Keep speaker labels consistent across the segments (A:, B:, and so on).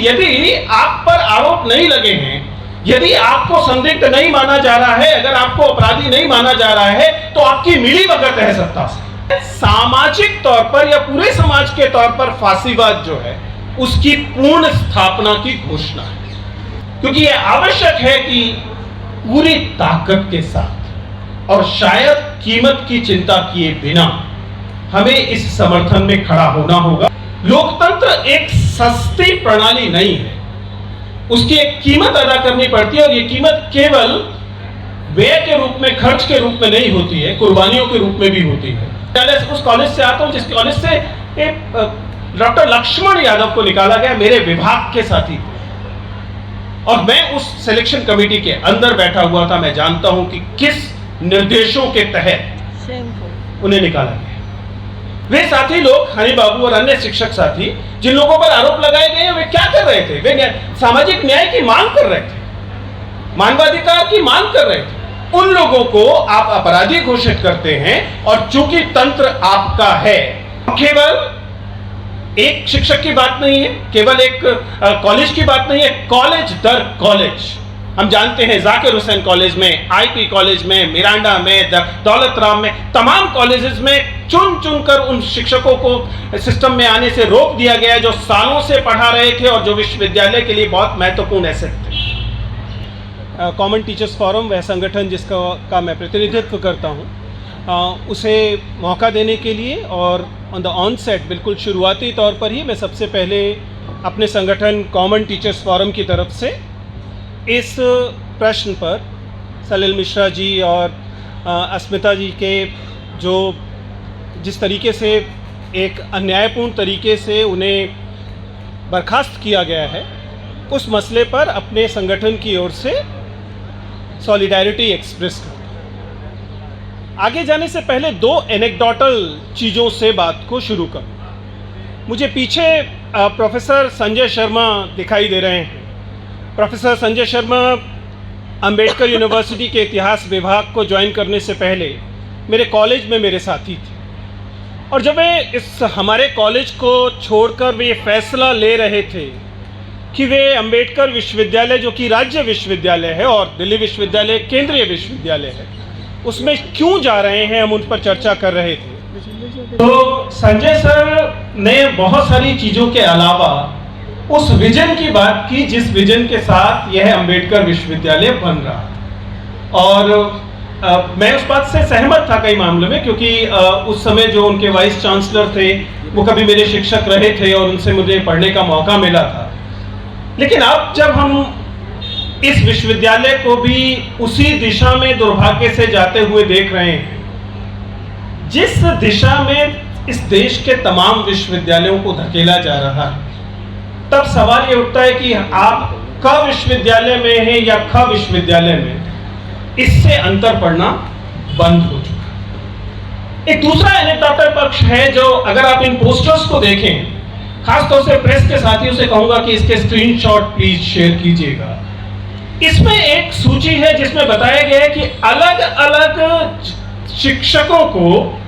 A: यदि आप पर आरोप नहीं लगे हैं, यदि आपको संदिग्ध नहीं माना जा रहा है, अगर आपको अपराधी नहीं माना जा रहा है, तो आपकी मिलीभगत है सत्ता से। सामाजिक तौर पर या पूरे समाज के तौर पर फांसीवाद जो है उसकी पूर्ण स्थापना की घोषणा है, क्योंकि यह आवश्यक है कि पूरी ताकत के साथ और शायद कीमत की चिंता किए बिना हमें इस समर्थन में खड़ा होना होगा। लोकतंत्र एक सस्ती प्रणाली नहीं है, उसकी एक कीमत अदा करनी पड़ती है, और ये कीमत केवल व्यय के रूप में, खर्च के रूप में नहीं होती है, कुर्बानियों के रूप में भी होती है। उस कॉलेज से आता हूं जिस कॉलेज से डॉक्टर लक्ष्मण यादव को निकाला गया, मेरे विभाग के साथी, और मैं उस सिलेक्शन कमेटी के अंदर बैठा हुआ था। मैं जानता हूं कि किस निर्देशों के तहत उन्हें निकाला गया। वे साथी लोग, हनी बाबू और अन्य शिक्षक साथी, जिन लोगों पर आरोप लगाए गए हैं, वे क्या कर रहे थे? वे सामाजिक न्याय की मांग कर रहे थे, मानवाधिकार की मांग कर रहे थे। उन लोगों को आप अपराधी घोषित करते हैं, और चूंकि तंत्र आपका है, केवल एक शिक्षक की बात नहीं है, केवल एक कॉलेज की बात नहीं है, कॉलेज दर कॉलेज। हम जानते हैं जाकिर हुसैन कॉलेज में, आईपी कॉलेज में, मिरांडा में, दौलत राम में, तमाम कॉलेजेस में चुन चुनकर उन शिक्षकों को सिस्टम में आने से रोक दिया गया जो सालों से पढ़ा रहे थे और जो विश्वविद्यालय के लिए बहुत महत्वपूर्ण एसेट थे। कॉमन टीचर्स फोरम वह संगठन जिसका मैं प्रतिनिधित्व करता हूँ, उसे मौका देने के लिए और ऑन द ऑनसेट बिल्कुल शुरुआती तौर पर ही मैं सबसे पहले अपने संगठन कॉमन टीचर्स फोरम की तरफ से इस प्रश्न पर सलिल मिश्रा जी और अस्मिता जी के जो जिस तरीके से एक अन्यायपूर्ण तरीके से उन्हें बर्खास्त किया गया है, उस मसले पर अपने संगठन की ओर से सॉलिडारिटी एक्सप्रेस करता हूँ। आगे जाने से पहले दो एनेक्डोटल चीज़ों से बात को शुरू करूँ। मुझे पीछे प्रोफेसर संजय शर्मा दिखाई दे रहे हैं। प्रोफेसर संजय शर्मा अंबेडकर यूनिवर्सिटी के इतिहास विभाग को ज्वाइन करने से पहले मेरे कॉलेज में मेरे साथी थे, और जब वे इस हमारे कॉलेज को छोड़कर वे ये फैसला ले रहे थे कि वे अंबेडकर विश्वविद्यालय, जो कि राज्य विश्वविद्यालय है, और दिल्ली विश्वविद्यालय केंद्रीय विश्वविद्यालय है, उसमें क्यों जा रहे हैं, हम उन पर चर्चा कर रहे थे। तो संजय सर ने बहुत सारी चीज़ों के अलावा उस विजन की बात की जिस विजन के साथ यह अंबेडकर विश्वविद्यालय बन रहा, और मैं उस बात से सहमत था कई मामलों में, क्योंकि उस समय जो उनके वाइस चांसलर थे वो कभी मेरे शिक्षक रहे थे और उनसे मुझे पढ़ने का मौका मिला था। लेकिन अब जब हम इस विश्वविद्यालय को भी उसी दिशा में दुर्भाग्य से जाते हुए देख रहे हैं जिस दिशा में इस देश के तमाम विश्वविद्यालयों को धकेला जा रहा है, तब सवाल ये उठता है कि आप क विश्वविद्यालय में हैं या ख विश्वविद्यालय में, इससे अंतर पड़ना बंद हो चुका। एक दूसरा एनेक्डोटल पक्ष है जो, अगर आप इन पोस्टर्स को देखें, खासतौर से प्रेस के साथियों से कहूंगा कि इसके स्क्रीनशॉट प्लीज शेयर कीजिएगा। इसमें एक सूची है जिसमें बताया गया है कि अलग अलग शिक्षकों को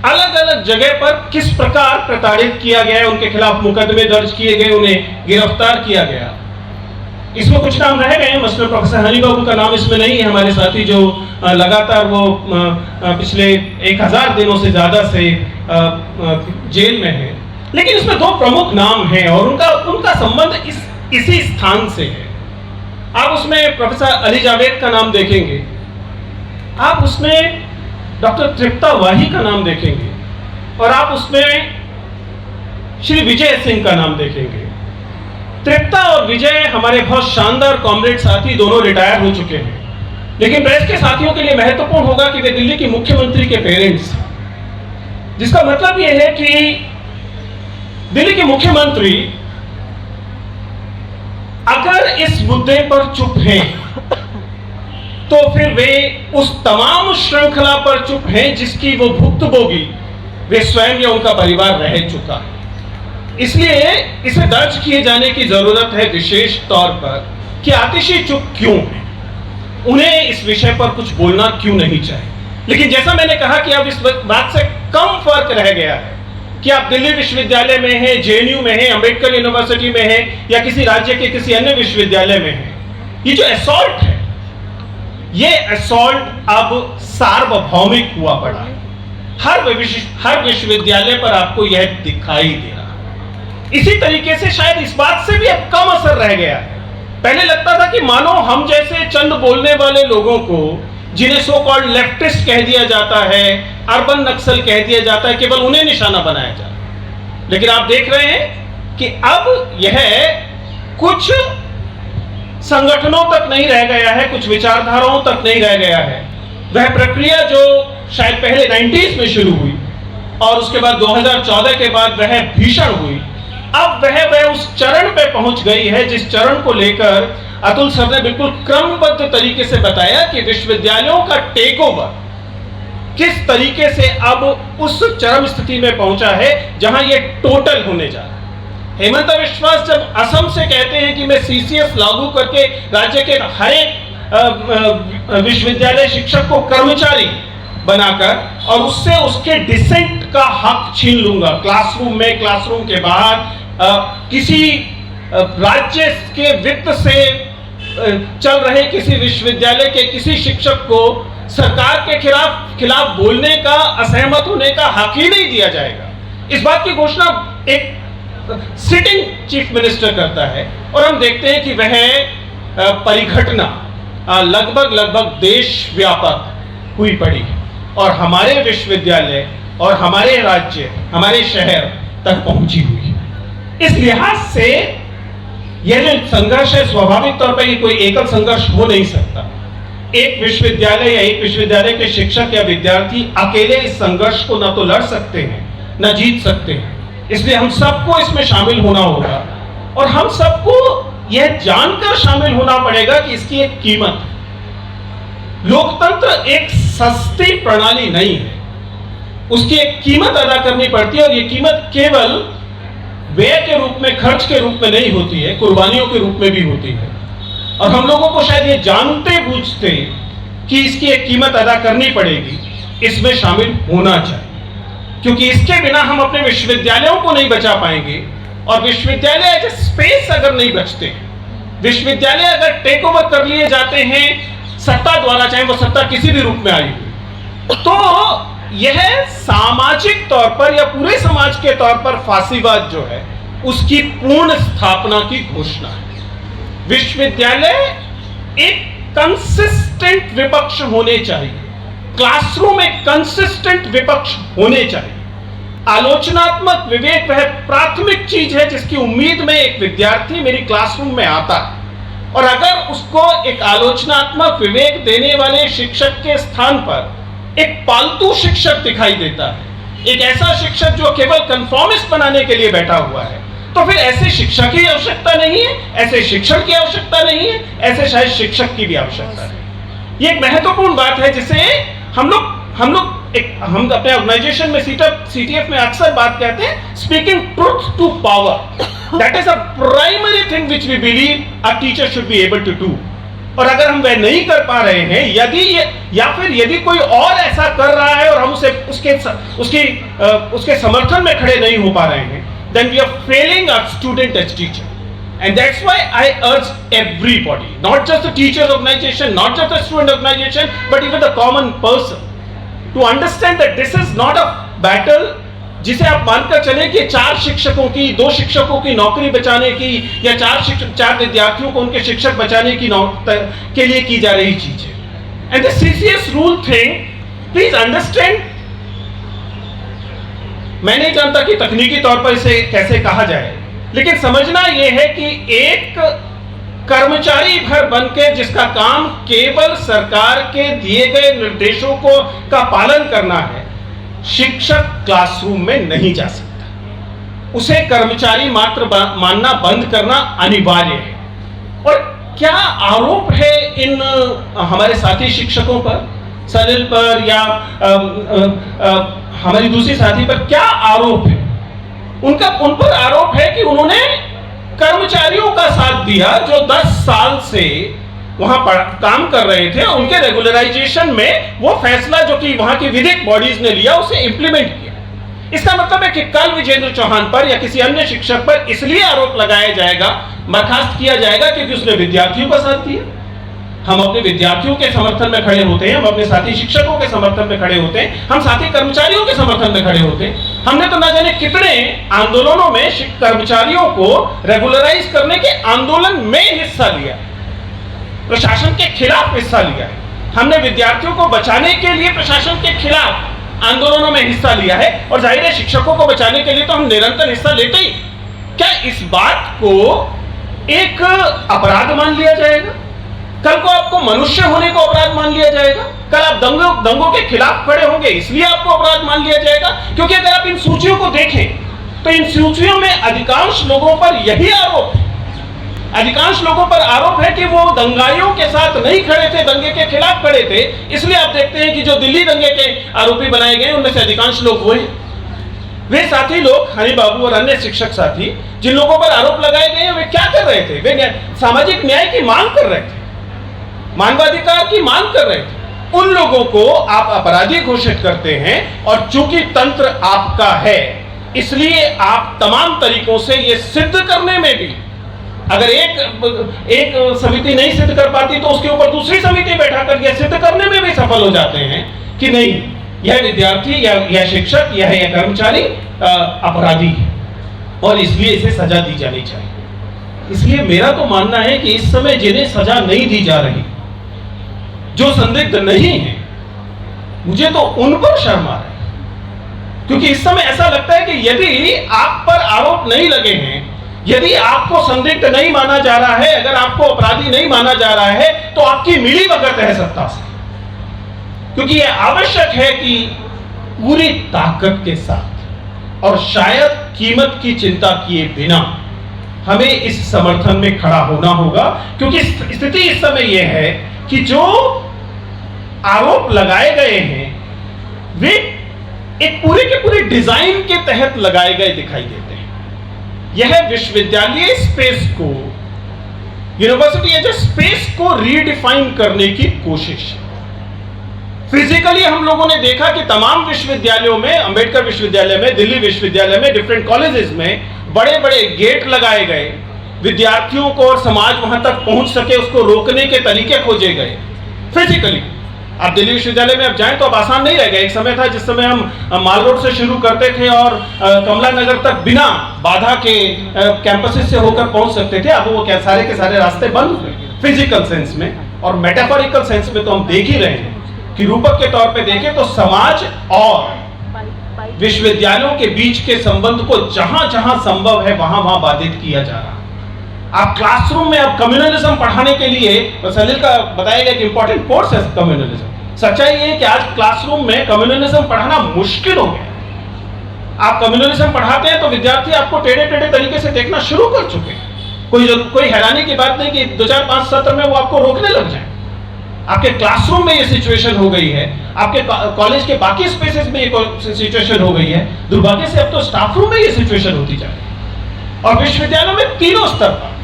A: अलग अलग जगह पर किस प्रकार प्रताड़ित किया गया है, उनके खिलाफ मुकदमे दर्ज किए गए, उन्हें गिरफ्तार किया गया। इसमें कुछ नाम रह गए हैं, मसलन प्रोफेसर हनी बाबू का नाम इसमें नहीं है, हमारे साथी जो लगातार वो पिछले 1000 दिनों से ज़्यादा से जेल में है। लेकिन इसमें दो प्रमुख नाम हैं और उनका संबंध इसी स्थान से है। आप उसमें प्रोफेसर अली जावेद का नाम देखेंगे, आप उसमें डॉक्टर तृप्ता वाही का नाम देखेंगे, और आप उसमें श्री विजय सिंह का नाम देखेंगे। तृप्ता और विजय हमारे बहुत शानदार कॉमरेड साथी, दोनों रिटायर हो चुके हैं, लेकिन प्रेस के साथियों के लिए महत्वपूर्ण होगा कि वे दिल्ली के मुख्यमंत्री के पेरेंट्स, जिसका मतलब यह है कि दिल्ली के मुख्यमंत्री अगर इस मुद्दे पर चुप हैं तो फिर वे उस तमाम श्रृंखला पर चुप हैं जिसकी वो भुक्तभोगी वे स्वयं या उनका परिवार रह चुका है। इसलिए इसे दर्ज किए जाने की जरूरत है, विशेष तौर पर कि आतिशी चुप क्यों है, उन्हें इस विषय पर कुछ बोलना क्यों नहीं चाहिए। लेकिन जैसा मैंने कहा कि अब इस बात से कम फर्क रह गया है कि आप दिल्ली विश्वविद्यालय में हैं, जेएनयू में हैं, अंबेडकर यूनिवर्सिटी में हैं या किसी राज्य के किसी अन्य विश्वविद्यालय में हैं, ये जो असॉल्ट है, ये असॉल्ट अब सार्वभौमिक हुआ पड़ा है। हर विश्वविद्यालय पर आपको यह दिखाई दे रहा है। इसी तरीके से शायद इस बात से भी अब कम असर रह गया है। पहले लगता था कि मानो हम जैसे चंद बोलने वाले लोगों को, जिन्हें सो कॉल्ड लेफ्टिस्ट कह दिया जाता है, अर्बन नक्सल कह दिया जाता है, केवल उन्हें निशाना बनाया जाता है। लेकिन आप देख रहे हैं कि अब यह कुछ संगठनों तक नहीं रह गया है, कुछ विचारधाराओं तक नहीं रह गया है। वह प्रक्रिया जो शायद पहले 90s में शुरू हुई और उसके बाद 2014 के बाद वह भीषण हुई, अब वह उस चरण पे पहुंच गई है जिस चरण को लेकर अतुल सर ने बिल्कुल क्रमबद्ध तरीके से बताया कि विश्वविद्यालयों का टेक ओवर किस तरीके से अब उस चरम स्थिति में पहुंचा है जहां यह टोटल होने जा रहा है। हेमंत विश्वास जब असम से कहते हैं कि मैं सीसीएस लागू करके राज्य के हर एक विश्वविद्यालय शिक्षक को कर्मचारी बनाकर और उससे उसके डिसेंट का हक छीन लूंगा, क्लासरूम के बाहर किसी राज्य के वित्त से चल रहे किसी विश्वविद्यालय के किसी शिक्षक को सरकार के खिलाफ बोलने का, असहमत होने का हक ही नहीं दिया जाएगा। इस बात की घोषणा एक सिटिंग चीफ मिनिस्टर करता है और हम देखते हैं कि वह परिघटना लगभग देश व्यापक हुई पड़ी है और हमारे विश्वविद्यालय और हमारे राज्य, हमारे शहर तक पहुंची हुई है। इस लिहाज से यह जो संघर्ष है, स्वाभाविक तौर पर कोई एकल संघर्ष हो नहीं सकता। एक विश्वविद्यालय या एक विश्वविद्यालय के शिक्षक या विद्यार्थी अकेले इस संघर्ष को न तो लड़ सकते हैं न जीत सकते हैं। इसलिए हम सबको इसमें शामिल होना होगा और हम सबको यह जानकर शामिल होना पड़ेगा कि इसकी एक कीमत है। लोकतंत्र एक सस्ती प्रणाली नहीं है, उसकी एक कीमत अदा करनी पड़ती है और यह कीमत केवल व्यय के रूप में, खर्च के रूप में नहीं होती है, कुर्बानियों के रूप में भी होती है। और हम लोगों को शायद ये जानते बूझते कि इसकी एक कीमत अदा करनी पड़ेगी, इसमें शामिल होना चाहिए, क्योंकि इसके बिना हम अपने विश्वविद्यालयों को नहीं बचा पाएंगे। और विश्वविद्यालय एज ए स्पेस अगर नहीं बचते, विश्वविद्यालय अगर टेक ओवर कर लिए जाते हैं सत्ता द्वारा, चाहे वो सत्ता किसी भी रूप में आई हो, तो यह सामाजिक तौर पर या पूरे समाज के तौर पर फांसीवाद जो है उसकी पूर्ण स्थापना की घोषणा है। विश्वविद्यालय एक कंसिस्टेंट विपक्ष होने चाहिए, क्लासरूम एक कंसिस्टेंट विपक्ष होने चाहिए। आलोचनात्मक विवेक वह प्राथमिक चीज है जिसकी उम्मीद में एक विद्यार्थी मेरी क्लासरूम में आता है। और अगर उसको एक आलोचनात्मक विवेक देने वाले शिक्षक के स्थान पर एक पालतू शिक्षक दिखाई देता है, एक ऐसा शिक्षक जो केवल कन्फॉर्मिस्ट बनाने के लिए बैठा हुआ है, तो फिर ऐसे शिक्षक की आवश्यकता नहीं है, ऐसे शिक्षण की आवश्यकता नहीं है, ऐसे शायद शिक्षक की भी आवश्यकता है। ये एक महत्वपूर्ण बात है जिसे हम अपने ऑर्गेनाइजेशन में सीटीएफ में अक्सर बात कहते हैं, speaking truth to power. That is a primary thing which we believe a teacher should be able to do. और अगर हम वह नहीं कर पा रहे हैं, यदि कोई और ऐसा कर रहा है और हम उसके समर्थन में खड़े नहीं हो पा रहे हैं, then we are failing our student as teacher. And that's why I urge everybody, not just the teachers organization, not just the student organization, but even the common person, to understand that this is not a battle जिसे आप मानकर चले कि 2 शिक्षकों की नौकरी बचाने की या 4 विद्यार्थियों को उनके शिक्षक बचाने की के लिए की जा रही चीज है। And the CCS rule thing, please understand, मैं नहीं जानता कि तकनीकी तौर पर इसे कैसे कहा जाए, लेकिन समझना यह है कि एक कर्मचारी भर बनकर जिसका काम केवल सरकार के दिए गए निर्देशों का पालन करना है, शिक्षक क्लासरूम में नहीं जा सकता। उसे कर्मचारी मात्र मानना बंद करना अनिवार्य है। और क्या आरोप है इन हमारे साथी शिक्षकों पर, सलिल पर या हमारी दूसरी साथी पर क्या आरोप है? उन पर आरोप है कि उन्होंने कर्मचारियों का साथ दिया जो 10 साल से वहां काम कर रहे थे। उनके रेगुलराइजेशन में वो फैसला जो कि वहां की विधिक बॉडीज ने लिया उसे इंप्लीमेंट किया। इसका मतलब है कि कल विजेंद्र चौहान पर या किसी अन्य शिक्षक पर इसलिए आरोप लगाया जाएगा, बर्खास्त किया जाएगा क्योंकि उसने विद्यार्थियों का साथ दिया। हम अपने विद्यार्थियों के समर्थन में खड़े होते हैं, हम अपने साथी शिक्षकों के समर्थन में खड़े होते हैं, हम साथी कर्मचारियों के समर्थन में खड़े होते हैं। हमने तो ना जाने कितने आंदोलनों में कर्मचारियों को रेगुलराइज करने के आंदोलन में हिस्सा लिया, प्रशासन के खिलाफ हिस्सा लिया है। हमने विद्यार्थियों को बचाने के लिए प्रशासन के खिलाफ आंदोलनों में हिस्सा लिया है, और जाहिर है शिक्षकों को बचाने के लिए तो हम निरंतर हिस्सा लेते ही। क्या इस बात को एक अपराध मान लिया जाएगा? कल को आपको मनुष्य होने को अपराध मान लिया जाएगा? कल आप दंगों के खिलाफ खड़े होंगे इसलिए आपको अपराध मान लिया जाएगा? क्योंकि अगर आप इन सूचियों को देखें तो इन सूचियों में अधिकांश लोगों पर यही आरोप है। अधिकांश लोगों पर आरोप है कि वो दंगाइयों के साथ नहीं खड़े थे, दंगे के खिलाफ खड़े थे। इसलिए आप देखते हैं कि जो दिल्ली दंगे के आरोपी बनाए गए उनमें से अधिकांश लोग वो हैं। वे साथी लोग, हनी बाबू और अन्य शिक्षक साथी जिन लोगों पर आरोप लगाए गए हैं, वे क्या कर रहे थे? वे सामाजिक न्याय की मांग कर रहे थे, मानवाधिकार की मांग कर रहे थे। उन लोगों को आप अपराधी घोषित करते हैं, और चूंकि तंत्र आपका है इसलिए आप तमाम तरीकों से यह सिद्ध करने में भी, अगर एक समिति नहीं सिद्ध कर पाती तो उसके ऊपर दूसरी समिति बैठाकर यह सिद्ध करने में भी सफल हो जाते हैं कि नहीं, यह विद्यार्थी या यह शिक्षक या यह कर्मचारी अपराधी है और इसलिए इसे सजा दी जानी चाहिए। इसलिए मेरा तो मानना है कि इस समय जिन्हें सजा नहीं दी जा रही, जो संदिग्ध नहीं है, मुझे तो उन पर शर्म आ रहा है। क्योंकि इस समय ऐसा लगता है कि यदि आप पर आरोप नहीं लगे हैं, यदि आपको संदिग्ध नहीं माना जा रहा है, अगर आपको अपराधी नहीं माना जा रहा है, तो आपकी मिलीभगत है सत्ता से। क्योंकि यह आवश्यक है कि पूरी ताकत के साथ और शायद कीमत की चिंता किए बिना हमें इस समर्थन में खड़ा होना होगा। क्योंकि स्थिति इस समय यह है कि जो आरोप लगाए गए हैं वे एक पूरे के पूरे डिजाइन के तहत लगाए गए दिखाई देते हैं। यह विश्वविद्यालय स्पेस को, यूनिवर्सिटी एज ए स्पेस को रीडिफाइन करने की कोशिश है। फिजिकली हम लोगों ने देखा कि तमाम विश्वविद्यालयों में, अंबेडकर विश्वविद्यालय में, दिल्ली विश्वविद्यालय में, डिफरेंट कॉलेजेस में बड़े बड़े गेट लगाए गए, विद्यार्थियों को और समाज वहां तक पहुंच सके उसको रोकने के तरीके खोजे गए फिजिकली। आप दिल्ली विश्वविद्यालय में अब जाएं तो अब आसान नहीं रहेगा। एक समय था जिस समय हम माल रोड से शुरू करते थे और कमला नगर तक बिना बाधा के कैंपसेस से होकर पहुंच सकते थे। अब वो क्या सारे के सारे रास्ते बंद हुए फिजिकल सेंस में, और मेटाफोरिकल सेंस में तो हम देख ही रहे हैं कि रूपक के तौर पे देखें तो समाज और विश्वविद्यालयों के बीच के संबंध को जहां जहां संभव है वहां वहां बाधित किया जा रहा है। आप क्लासरूम में अब कम्युनलिज्म पढ़ाने के लिए, सलील का बताया गया कि इंपॉर्टेंट कोर्स है कम्युनलिज्म। सच्चाई ये है कि आज क्लासरूम में कम्युनलिज्म पढ़ाना मुश्किल हो गया। आप कम्युनलिज्म पढ़ाते हैं तो विद्यार्थी आपको टेढ़े टेढ़े तरीके से देखना शुरू कर चुके हैं। कोई हैरानी की बात नहीं कि 2, 4, 5 सत्र में वो आपको रोकने लग जाए। आपके क्लासरूम में ये सिचुएशन हो गई है, आपके कॉलेज के बाकी स्पेसेस में ये सिचुएशन हो गई है। दुर्भाग्य से अब तो स्टाफ रूम में ये सिचुएशन होती जा रही है। और विश्वविद्यालयों में तीनों स्तर पर,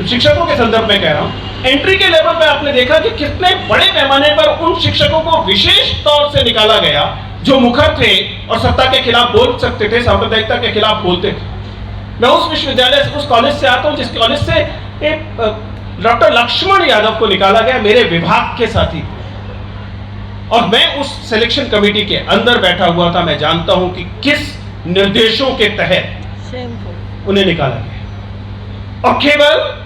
A: शिक्षकों के संदर्भ में कह रहा हूं, एंट्री के लेवल पे आपने देखा कि कितने बड़े पैमाने पर उन शिक्षकों को विशेष तौर से निकाला गया जो मुखर थे और सत्ता के खिलाफ बोल सकते थे, सांप्रदायिकता के खिलाफ बोलते थे। मैं उस विश्वविद्यालय से, उस कॉलेज से आता हूं जिस कॉलेज से एक डॉक्टर लक्ष्मण यादव को निकाला गया, मेरे विभाग के साथी, और मैं उस सिलेक्शन कमेटी के अंदर बैठा हुआ था। मैं जानता हूं कि किस निर्देशों के तहत उन्हें निकाला गया। और केवल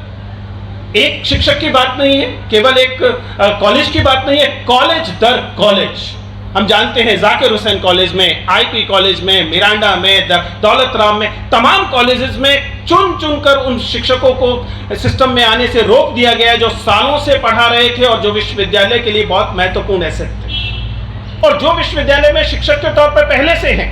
A: एक शिक्षक की बात नहीं है, केवल एक कॉलेज की बात नहीं है, कॉलेज दर कॉलेज। हम जानते हैं जाकिर हुसैन कॉलेज में, आईपी कॉलेज में, मिरांडा में, दौलत राम में, तमाम कॉलेजेस में चुन चुनकर उन शिक्षकों को सिस्टम में आने से रोक दिया गया जो सालों से पढ़ा रहे थे और जो विश्वविद्यालय के लिए बहुत महत्वपूर्ण एसेट थे। और जो विश्वविद्यालय में शिक्षक के तौर पर पहले से हैं,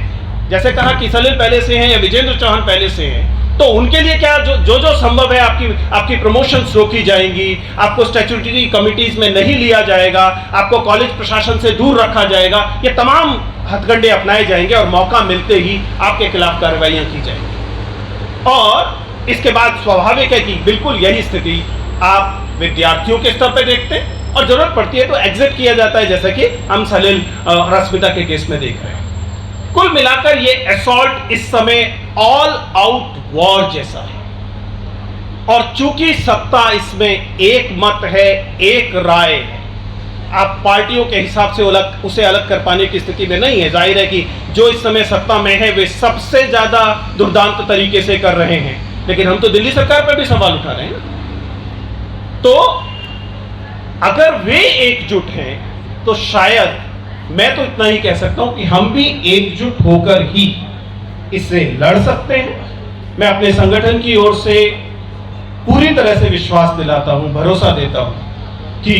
A: जैसे कहा कि सलील पहले से हैं या विजेंद्र चौहान पहले से हैं, तो उनके लिए क्या जो संभव है, आपकी प्रमोशंस रोकी जाएंगी, आपको स्टैट्यूटरी कमिटीज में नहीं लिया जाएगा, आपको कॉलेज प्रशासन से दूर रखा जाएगा, ये तमाम हथकंडे अपनाए जाएंगे और मौका मिलते ही आपके खिलाफ कार्रवाइयां की जाएंगी। और इसके बाद स्वाभाविक है कि बिल्कुल यही स्थिति आप विद्यार्थियों के स्तर पर देखते हैं और जरूरत पड़ती है तो एग्जिट किया जाता है, जैसा कि हम सलील और अस्मिता के केस में देख रहे हैं। कुल मिलाकर ये असॉल्ट इस समय ऑल आउट वॉर जैसा है, और चूंकि सत्ता इसमें एक मत है, एक राय है, आप पार्टियों के हिसाब से उसे अलग कर पाने की स्थिति में नहीं है। जाहिर है कि जो इस समय सत्ता में है वे सबसे ज्यादा दुर्दांत तरीके से कर रहे हैं, लेकिन हम तो दिल्ली सरकार पर भी सवाल उठा रहे हैं। तो अगर वे एकजुट हैं तो शायद मैं तो इतना ही कह सकता हूं कि हम भी एकजुट होकर ही इससे लड़ सकते हैं। मैं अपने संगठन की ओर से पूरी तरह से विश्वास दिलाता हूं, भरोसा देता हूं कि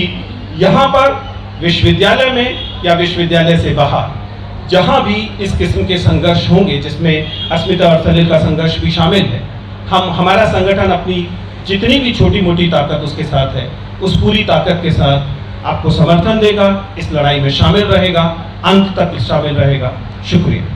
A: यहां पर विश्वविद्यालय में या विश्वविद्यालय से बाहर जहां भी इस किस्म के संघर्ष होंगे, जिसमें अस्मिता और सलील का संघर्ष भी शामिल है, हमारा संगठन अपनी जितनी भी छोटी मोटी ताकत उसके साथ है, उस पूरी ताकत के साथ आपको समर्थन देगा, इस लड़ाई में शामिल रहेगा, अंत तक शामिल रहेगा। शुक्रिया।